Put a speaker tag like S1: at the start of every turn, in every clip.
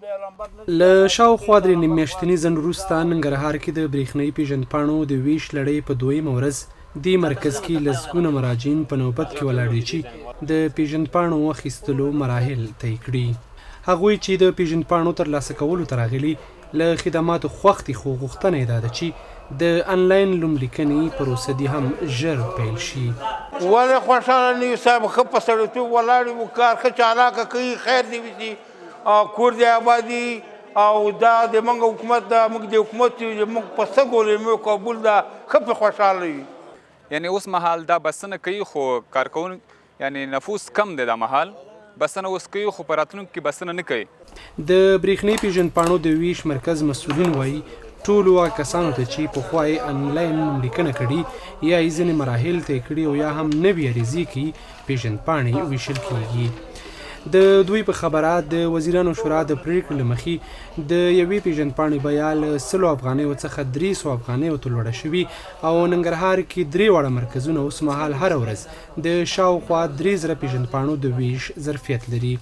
S1: له شاوخوا درې نیم میاشتني ځنډ وروسته ننګرهار کې د برېښنایي پیژندپاڼو د ویش لړۍ په دویمه ورځ دې مرکز کې لسګونه مراجعین په نوبت کې ولاړ دي چې د پیژندپاڼو اخیستلو مراحل طی کړي. هغوی چې د پیژندپاڼو ترلاسه کولو ته راغلي له خدماتو خوښ دي، خو غوښتنه یې دا ده چې د انلاین لوملیکنې پروسه دې هم ژر پیل شي.
S2: ولې خوشحاله نه یو صاحب؟ ښه په سړیتوب ولاړ یو، کار ښه چالاکه کوي، خیر دې وشي، کور دې ابادي. او دا د موږ حکومت دا موږ د حکومت موږ په څه ګولې موږ قبول ده ښه په خوشحاله وي.
S3: یعنی اوس مهال دا بسنه کوي خو کارکون یعنی نفوس کم دی دا مهال بسنه اوس کوي خو په راتلونکي کې بسنه نه کوي.
S1: د برېښنایي پیژندپاڼو د ویش مرکز مسؤلین وایي ټولو کسانو ته چې پخوا یې انلاین نوملیکنه کړي یا یې ځینې مراحل طی کړي او یا هم نوي عریضې کې پیژندپاڼې ویشل کیږي. د دوی په خبره د وزیرانو شورا د پریکړې له مخې د یوې پیژندپاڼې بیه له 100 افغانیو څخه 300 افغانیو ته لوړه شوي او ننګرهار کې 3 واړه مرکزونه اوس مهال هره ورځ د شاوخوا 3000 پیژندپاڼو د ویش ظرفیت لري.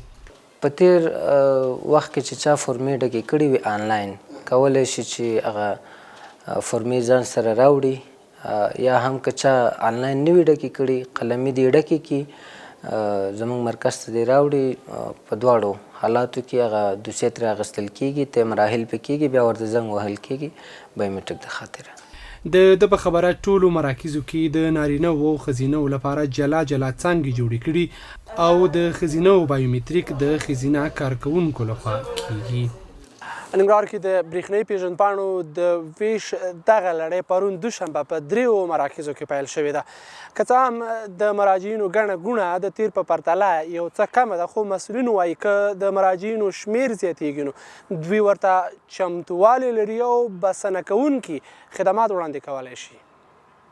S4: په تیر وخت کې چې چا فورمې ډکې کړي وي آنلاین کولی شي چې هغه فورمې ځان سره راوړي، یا هم که چا آنلاین نه وي ډکې کړي قلمي دې ډکې کړي زموږ مرکز ته دې راوړي. په دواړو حالاتو کې هغه دوسیه ترې اخیستل کېږي، ته مراحل پې کېږي، بیا ورته زنګ وهل کېږي بایومټریک د خاطره.
S1: د په خبره ټولو مراکزو کې د نارینه او ښځینه لپاره جلا جلا څانګې جوړې کړي او د ښځینه بایومټریک د ښځینه کارکوونکو لخوا کېږي. ننګرهار کې د برېښنایي پیژندپاڼو د ویش دغه لړۍ پرون دوشنبه په 3 مراکزو کې پیل شوې ده. که څه هم د مراجعینو ګڼه ګوڼه د تیر په پرتله یو څه کمه ده، خو مسؤلین وایي که د مراجعینو شمیر زیاتیږي نو دوی ورته چمتووالی لري او بسنه کوونکي خدمات وړاندې کولی شي.